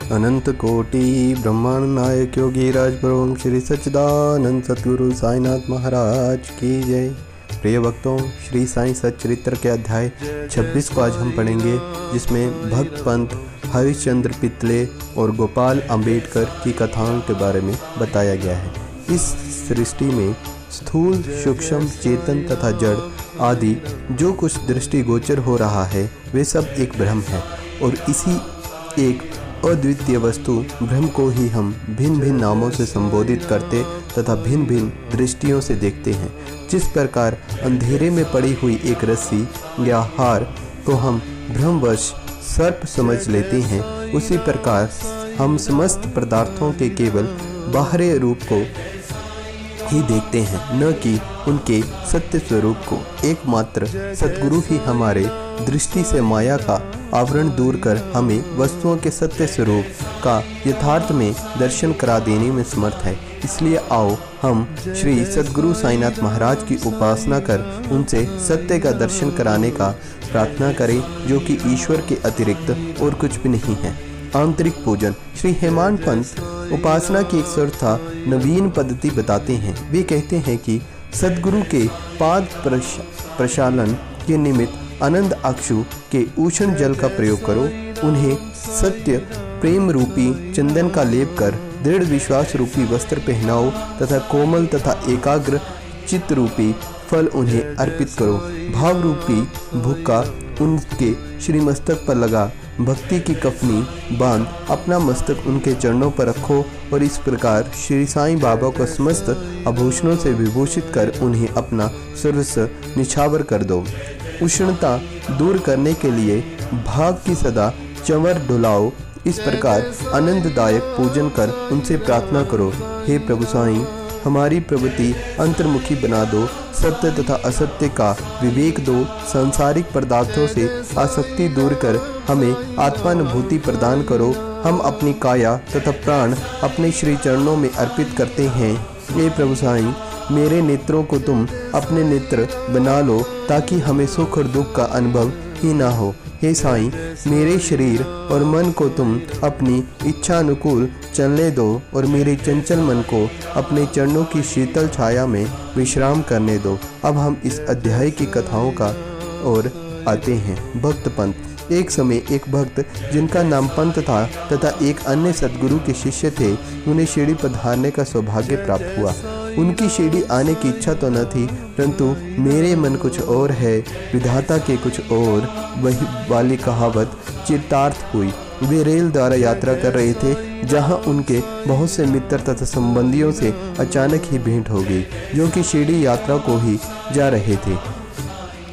अनंत कोटि ब्रह्मांड नायक योगी राज प्रभु श्री सच्चिदानंद सतगुरु साईनाथ महाराज की जय। प्रिय भक्तों, श्री साईं सच्चरित्र के अध्याय 26 को आज हम पढ़ेंगे, जिसमें भक्त पंत हरिश्चंद्र पितले और गोपाल अंबेडकर की कथाओं के बारे में बताया गया है। इस सृष्टि में स्थूल, सूक्ष्म, चेतन तथा जड़ आदि जो कुछ दृष्टिगोचर हो रहा है वे सब एक ब्रह्म है, और इसी एक अद्वितीय वस्तु ब्रह्म को ही हम भिन्न भिन्न नामों से संबोधित करते तथा भिन्न भिन्न दृष्टियों से देखते हैं। जिस प्रकार अंधेरे में पड़ी हुई एक रस्सी या हार को हम भ्रमवश सर्प समझ लेते हैं, उसी प्रकार हम समस्त पदार्थों के केवल बाहरी रूप को ही देखते हैं, न कि उनके सत्य स्वरूप को। एकमात्र सतगुरु ही हमारे दृष्टि से माया का आवरण दूर कर हमें वस्तुओं के सत्य स्वरूप का यथार्थ में दर्शन करा देने में समर्थ है। इसलिए आओ हम श्री सद्गुरु साईनाथ महाराज की उपासना कर उनसे सत्य का दर्शन कराने का प्रार्थना करें, जो कि ईश्वर के अतिरिक्त और कुछ भी नहीं है। आंतरिक पूजन। श्री हेमांत पंत उपासना की एक सर्वथा नवीन पद्धति बताते हैं। वे कहते हैं कि सद्गुरु के पाद प्रक्षालन के निमित्त आनंद अक्षु के उष्ण जल का प्रयोग करो। उन्हें सत्य प्रेम रूपी चंदन का लेप कर दृढ़ विश्वास रूपी वस्त्र पहनाओ तथा कोमल तथा एकाग्र चित्त रूपी फल उन्हें अर्पित करो। भाव रूपी भुक्का उनके श्री मस्तक पर लगा भक्ति की कफनी बांध अपना मस्तक उनके चरणों पर रखो, और इस प्रकार श्री साईं बाबा को समस्त आभूषणों से विभूषित कर उन्हें अपना सर्वस्व निछावर कर दो। उष्णता दूर करने के लिए भाग की सदा चंवर डुलाओ। इस प्रकार आनंददायक पूजन कर उनसे प्रार्थना करो, हे प्रभु साईं, हमारी प्रवृत्ति अंतर्मुखी बना दो, सत्य तथा असत्य का विवेक दो, सांसारिक पदार्थों से आसक्ति दूर कर हमें आत्मानुभूति प्रदान करो। हम अपनी काया तथा प्राण अपने श्री चरणों में अर्पित करते हैं। हे प्रभु साईं, मेरे नेत्रों को तुम अपने नेत्र बना लो, ताकि हमें सुख और दुख का अनुभव ही ना हो। हे साईं, मेरे शरीर और मन को तुम अपनी इच्छा अनुकूल चलने दो, और मेरे चंचल मन को अपने चरणों की शीतल छाया में विश्राम करने दो। अब हम इस अध्याय की कथाओं का ओर आते हैं। भक्त पंत। एक समय एक भक्त जिनका नाम पंत था तथा एक अन्य सद्गुरु के शिष्य थे, उन्हें शिरडी पधारने का सौभाग्य प्राप्त हुआ। उनकी शिरडी आने की इच्छा तो न थी, परंतु मेरे मन कुछ और है, विधाता के कुछ और, वही वाली कहावत चितार्थ हुई। वे रेल द्वारा यात्रा कर रहे थे, जहां उनके बहुत से मित्र तथा संबंधियों से अचानक ही भेंट हो गई, जो कि शिरडी यात्रा को ही जा रहे थे।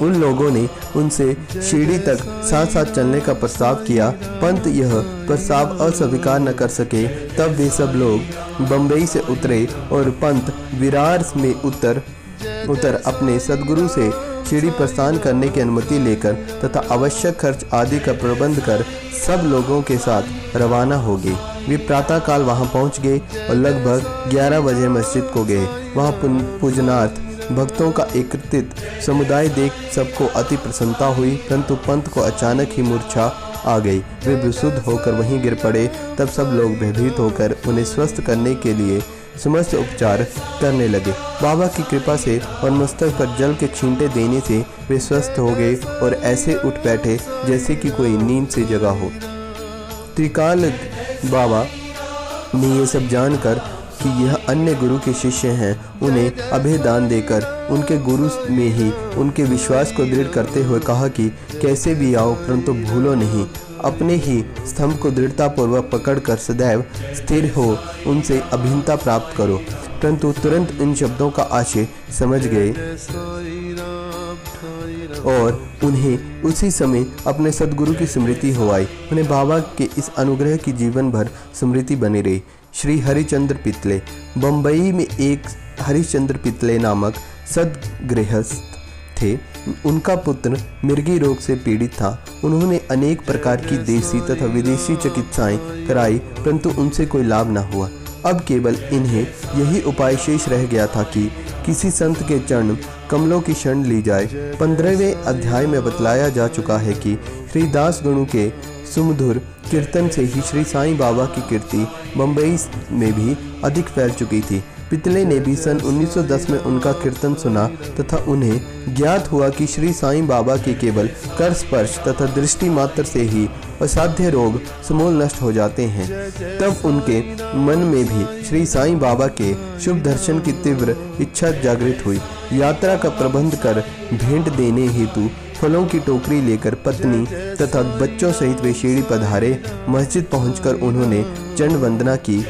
उन लोगों ने उनसे शिरडी तक साथ साथ चलने का प्रस्ताव किया। पंत यह प्रस्ताव अस्वीकार न कर सके। तब वे सब लोग बम्बई से उतरे, और पंत विरार में उतर अपने सद्गुरु से शिरडी प्रस्थान करने की अनुमति लेकर तथा आवश्यक खर्च आदि का प्रबंध कर सब लोगों के साथ रवाना हो गए। वे प्रातःकाल वहां पहुंच गए और लगभग 11 बजे मस्जिद को गए। वहां पूजनार्थ भक्तों का एकत्रित समुदाय देख सबको अति प्रसन्नता हुई, परंतु पंत को अचानक ही मूर्छा आ गई। वे बेसुध होकर वहीं गिर पड़े। तब सब लोग भयभीत होकर उन्हें स्वस्थ करने के लिए समस्त उपचार करने लगे। बाबा की कृपा से और मस्तक पर जल के छींटे देने से वे स्वस्थ हो गए और ऐसे उठ बैठे जैसे कि कोई नींद से जगा हो। त्रिकाल बाबा ने ये सब जानकर कि यह अन्य गुरु के शिष्य हैं, उन्हें अभय दान देकर उनके गुरु में ही उनके विश्वास को दृढ़ करते हुए कहा कि कैसे भी आओ, परंतु भूलो नहीं, अपने ही स्तंभ को दृढ़तापूर्वक पकड़कर सदैव स्थिर हो उनसे अभिन्नता प्राप्त करो। परंतु तुरंत इन शब्दों का आशय समझ गए और उन्हें उसी समय अपने सद्गुरु की स्मृति हो आई। उन्हें बाबा के इस अनुग्रह की जीवन भर स्मृति बनी रही। श्री हरिश्चंद्र पितले। बम्बई में एक हरिश्चंद्र पितले नामक सद्गृहस्थ थे। उनका पुत्र मिर्गी रोग से पीड़ित था। उन्होंने अनेक प्रकार की देसी तथा विदेशी चिकित्साएं कराई, परंतु उनसे कोई लाभ न हुआ। अब केवल इन्हें यही उपाय शेष रह गया था कि किसी संत के चरण कमलों की शरण ली जाए। 15वें अध्याय में बतलाया जा चुका है कि श्री दास गणु के सुमधुर कीर्तन से ही श्री साईं बाबा की कीर्ति बम्बई में भी अधिक फैल चुकी थी। पितले ने भी सन 1910 में उनका कीर्तन सुना तथा उन्हें ज्ञात हुआ कि श्री साईं बाबा के केवल कर स्पर्श तथा दृष्टि मात्र से ही असाध्य रोग समूल नष्ट हो जाते हैं। तब उनके मन में भी श्री साईं बाबा के शुभ दर्शन की तीव्र इच्छा जागृत हुई। यात्रा का प्रबंध कर भेंट देने हेतु फलों की टोकरी लेकर पत्नी तथा बच्चों सहित वे शिरडी पधारे। मस्जिद पहुंचकर उन्होंने चरण वंदना की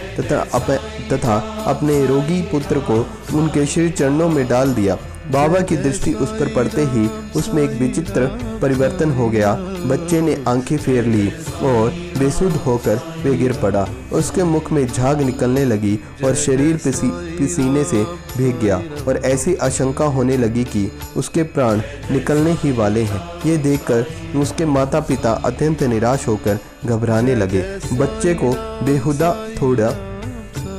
तथा अपने रोगी पुत्र को उनके श्री चरणों में डाल दिया। बाबा की दृष्टि उस पर पड़ते ही उसमें एक विचित्र परिवर्तन हो गया। बच्चे ने आंखें फेर ली और बेसुध होकर वे गिर पड़ा। उसके मुख में झाग निकलने लगी और शरीर पसीने से भीग गया और ऐसी आशंका होने लगी कि उसके प्राण निकलने ही वाले हैं। ये देखकर उसके माता पिता अत्यंत निराश होकर घबराने लगे। बच्चे को बेहुदा थोड़ा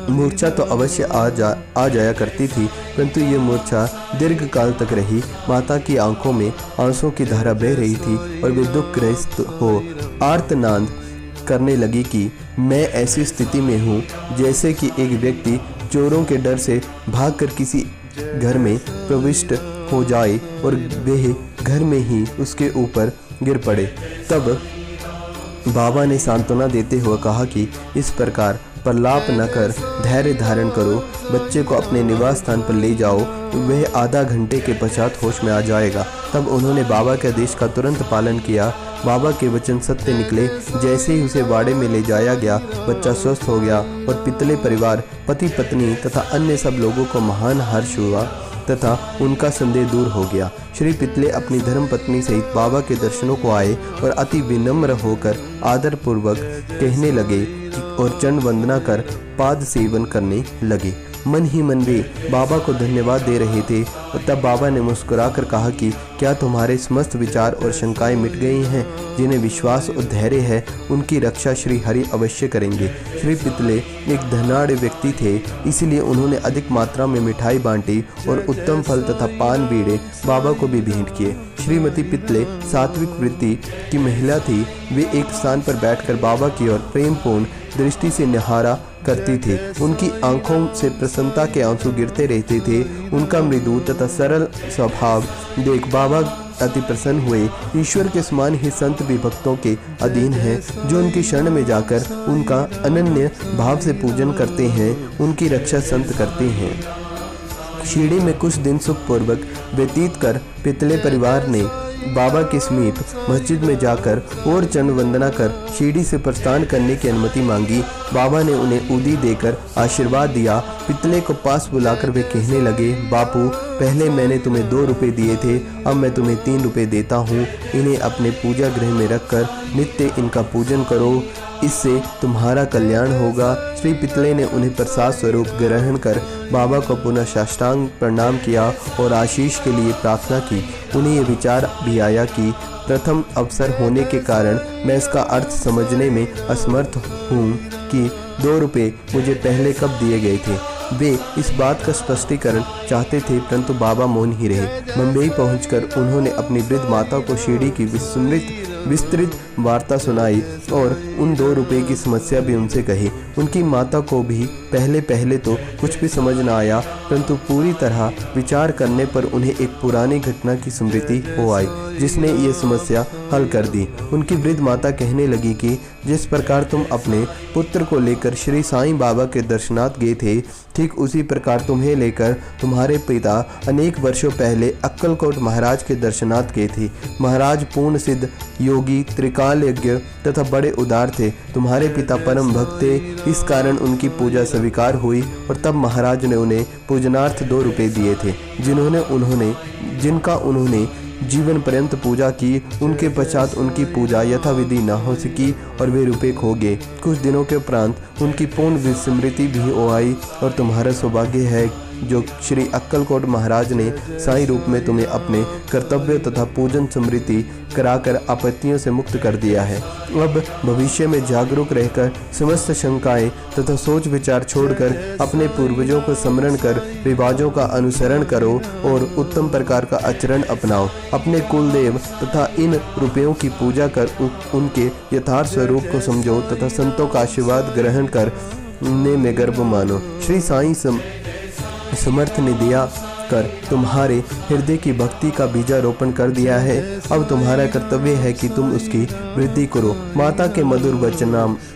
मूर्छा तो अवश्य आ जाया करती थी, परंतु ये मूर्छा दीर्घ काल तक रही। माता की आंखों में आंसुओं की धारा बह रही थी और वे दुखग्रस्त हो आर्तनाद करने लगी कि मैं ऐसी स्थिति में हूँ जैसे कि एक व्यक्ति चोरों के डर से भागकर किसी घर में प्रविष्ट हो जाए और वह घर में ही उसके ऊपर गिर पड़े। तब बाबा ने सांत्वना देते हुए कहा कि इस प्रकार प्रलाप न कर धैर्य धारण करो, बच्चे को अपने निवास स्थान पर ले जाओ, वह आधा घंटे के पश्चात होश में आ जाएगा। तब उन्होंने बाबा के आदेश का तुरंत पालन किया। बाबा के वचन सत्य निकले। जैसे ही उसे बाड़े में ले जाया गया, बच्चा स्वस्थ हो गया और पितले परिवार, पति पत्नी तथा अन्य सब लोगों को महान हर्ष हुआ तथा उनका संदेह दूर हो गया। श्री पितले अपनी धर्म पत्नी सहित बाबा के दर्शनों को आए और अति विनम्र होकर आदर पूर्वक कहने लगे और चरण वंदना कर पाद सेवन करने लगे। मन ही मन वे बाबा को धन्यवाद दे रहे थे और तब बाबा ने मुस्कुराकर कहा कि क्या तुम्हारे समस्त विचार और शंकाएं मिट गई हैं? जिन्हें विश्वास और धैर्य है उनकी रक्षा श्री हरि अवश्य करेंगे। श्री पितले एक धनाढ़ व्यक्ति थे, इसलिए उन्होंने अधिक मात्रा में मिठाई बांटी और उत्तम फल तथा पान बीड़े बाबा को भी भेंट किए। श्रीमती पितले सात्विक वृत्ति की महिला थी। वे एक स्थान पर बैठकर बाबा की ओर प्रेमपूर्ण दृष्टि से निहारा करती थी। उनकी आंखों से प्रसन्नता के आंसू गिरते रहते थे। उनका मृदु तथा सरल स्वभाव देख बाबा अति प्रसन्न हुए। ईश्वर के समान ही संत भी भक्तों के अधीन हैं, जो उनकी शरण में जाकर उनका अनन्य भाव से पूजन करते हैं, उनकी रक्षा संत करते हैं। शिरडी में कुछ दिन सुखपूर्वक व्यतीत कर पितले परिवार ने बाबा के समीप मस्जिद में जाकर और चरण वंदना कर शिरडी से प्रस्थान करने की अनुमति मांगी। बाबा ने उन्हें उदी देकर आशीर्वाद दिया। पितले को पास बुलाकर वे कहने लगे, बापू, पहले मैंने तुम्हें 2 रुपये दिए थे, अब मैं तुम्हें 3 रुपये देता हूँ। इन्हें अपने पूजा गृह में रखकर नित्य इनका पूजन करो, इससे तुम्हारा कल्याण होगा। श्री पितले ने उन्हें प्रसाद स्वरूप ग्रहण कर बाबा को पुनः साष्टांग प्रणाम किया और आशीष के लिए प्रार्थना की। उन्हें यह विचार भी आया कि प्रथम अवसर होने के कारण मैं इसका अर्थ समझने में असमर्थ हूँ कि 2 रुपये मुझे पहले कब दिए गए थे। वे इस बात का स्पष्टीकरण चाहते थे, परंतु बाबा मौन ही रहे। मुंबई पहुंचकर उन्होंने अपनी वृद्ध माता को शिरडी की विस्तृत वार्ता सुनाई और उन 2 रुपये की समस्या भी उनसे कही। उनकी माता को भी पहले तो कुछ भी समझ न आया, परंतु पूरी तरह विचार करने पर उन्हें एक पुरानी घटना की स्मृति हो आई, जिसने ये समस्या हल कर दी। उनकी वृद्ध माता कहने लगी कि जिस प्रकार तुम अपने पुत्र को लेकर श्री साईं बाबा के दर्शनार्थ गए थे, ठीक उसी प्रकार तुम्हें लेकर तुम्हारे पिता अनेक वर्षों पहले अक्कलकोट महाराज के दर्शनार्थ गए थे। महाराज पूर्ण सिद्ध योगी, त्रिकालज्ञ तथा बड़े उदार थे। तुम्हारे पिता परम भक्त थे, इस कारण उनकी पूजा स्वीकार हुई और तब महाराज ने उन्हें पूजनार्थ 2 रुपये दिए थे, जिनका उन्होंने जीवन पर्यंत पूजा की। उनके पश्चात उनकी पूजा यथाविधि न हो सकी और वे रुपये खो गए। कुछ दिनों के उपरांत उनकी पूर्ण विस्मृति भी हो आई और तुम्हारा सौभाग्य है जो श्री अक्कलकोट महाराज ने साईं रूप में तुम्हें अपने कर्तव्य तथा पूजन स्मृति कराकर आपत्तियों से मुक्त कर दिया है। अब भविष्य में जागरूक रहकर समस्त शंकाएं तथा सोच विचार छोड़कर अपने पूर्वजों को स्मरण कर रिवाजों का अनुसरण करो और उत्तम प्रकार का आचरण अपनाओ। अपने कुलदेव तथा इन रुपयों की पूजा कर उनके यथार्थ स्वरूप को समझो तथा संतों का आशीर्वाद ग्रहण करने में गर्व मानो। श्री साईं समर्थ ने दिया कर तुम्हारे हृदय की भक्ति का बीजारोपण कर दिया है। अब तुम्हारा कर्तव्य है कि तुम उसकी वृद्धि करो। माता के मधुर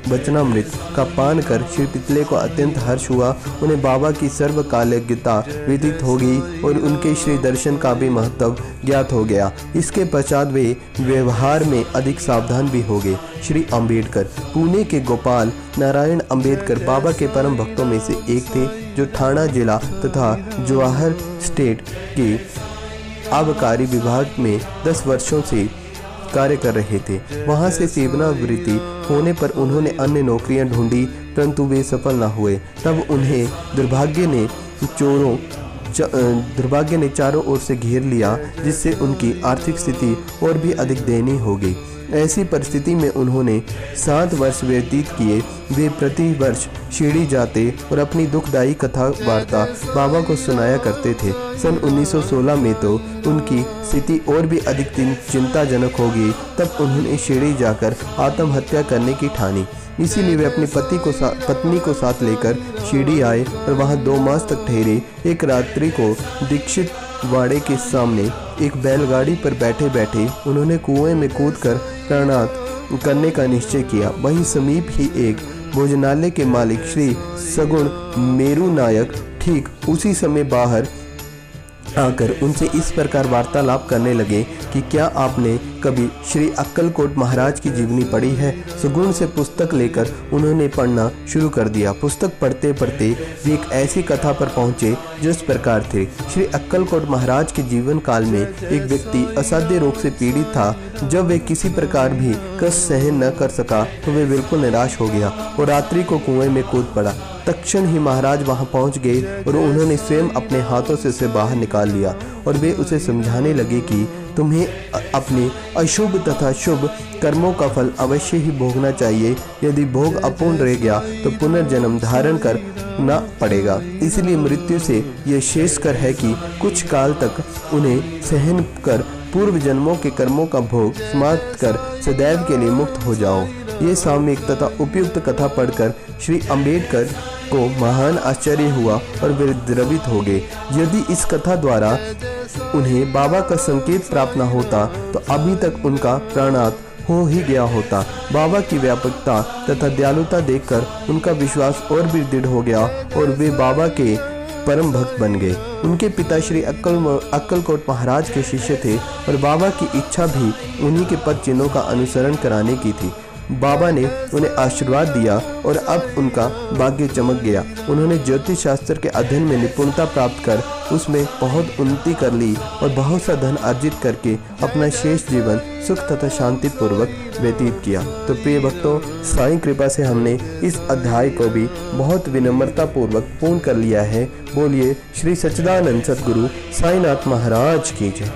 वचनामृत का पान कर श्री पितले को अत्यंत हर्ष हुआ। उन्हें बाबा की सर्वकालज्ञता विदित हो गई और उनके श्री दर्शन का भी महत्व ज्ञात हो गया। इसके पश्चात वे व्यवहार में अधिक सावधान भी हो गए। श्री अम्बेडकर पुणे के गोपाल नारायण अम्बेडकर बाबा के परम भक्तों में से एक थे, जो ठाणा जिला तथा जवाहर स्टेट के आबकारी विभाग में 10 वर्षों से कार्य कर रहे थे। वहां से सेवानिवृत्ति होने पर उन्होंने अन्य नौकरियां ढूंढी, परंतु वे सफल न हुए। तब उन्हें दुर्भाग्य ने चारों ओर से घेर लिया, जिससे उनकी आर्थिक स्थिति और भी अधिक दयनीय हो गई। ऐसी परिस्थिति में उन्होंने 7 वर्ष व्यतीत किए। वे प्रति वर्ष शिरडी जाते और अपनी दुखदायी कथा वार्ता बाबा को सुनाया करते थे। सन 1916 में तो उनकी स्थिति और भी अधिक चिंताजनक हो गई। तब उन्होंने शिरडी जाकर आत्महत्या करने की ठानी। इसीलिए वे अपनी पत्नी को साथ लेकर शिरडी आए और वहां 2 मास तक ठहरे। एक रात्रि को दीक्षित वाड़े के सामने एक बैलगाड़ी पर बैठे बैठे उन्होंने कुएं में कूदकर प्राणात करने का निश्चय किया। वहीं समीप ही एक भोजनालय के मालिक श्री सगुण मेरू नायक ठीक उसी समय बाहर आकर उनसे इस प्रकार वार्तालाप करने लगे कि क्या आपने कभी श्री अक्कलकोट महाराज की जीवनी पढ़ी है। सुगुण से पुस्तक लेकर उन्होंने पढ़ना शुरू कर दिया। पुस्तक पढ़ते पढ़ते वे एक ऐसी कथा पर पहुंचे जो इस प्रकार थे। श्री अक्कलकोट महाराज के जीवन काल में एक व्यक्ति असाध्य रोग से पीड़ित था। जब वे किसी प्रकार भी कष्ट सहन न कर सका तो वे बिल्कुल निराश हो गया और रात्रि को कुएं में कूद पड़ा। तत्क्षण ही महाराज वहां पहुंच गए और उन्होंने स्वयं अपने हाथों से उसे बाहर निकाल लिया और वे उसे समझाने लगे कि तुम्हें अपने अशुभ तथा शुभ कर्मों का फल अवश्य ही भोगना चाहिए। यदि भोग अपूर्ण रह गया तो पुनर्जन्म धारण करना पड़ेगा। इसलिए मृत्यु से यह शेष कर है कि कुछ काल तक उन्हें सहन कर पूर्व जन्मों के कर्मों का भोग समाप्त कर सदैव के लिए मुक्त हो जाओ। ये सामयिक तथा उपयुक्त कथा पढ़कर श्री अम्बेडकर को महान आश्चर्य हुआ और वे द्रवित हो गए। यदि इस कथा द्वारा उन्हें बाबा का संकेत प्राप्त न होता तो अभी तक उनका प्राणात हो ही गया होता। बाबा की व्यापकता तथा दयालुता देखकर उनका विश्वास और भी दृढ़ हो गया और वे बाबा के परम भक्त बन गए। उनके पिता श्री अक्कलकोट महाराज के शिष्य थे और बाबा की इच्छा भी उन्हीं के पद चिन्हों का अनुसरण कराने की थी। बाबा ने उन्हें आशीर्वाद दिया और अब उनका भाग्य चमक गया। उन्होंने ज्योतिष शास्त्र के अध्ययन में निपुणता प्राप्त कर उसमें बहुत उन्नति कर ली और बहुत सा धन अर्जित करके अपना शेष जीवन सुख तथा शांति पूर्वक व्यतीत किया। तो प्रिय भक्तों, साईं कृपा से हमने इस अध्याय को भी बहुत विनम्रता पूर्वक पूर्ण कर लिया है। बोलिए श्री सच्चिदानंद सद्गुरु साईनाथ महाराज की जय।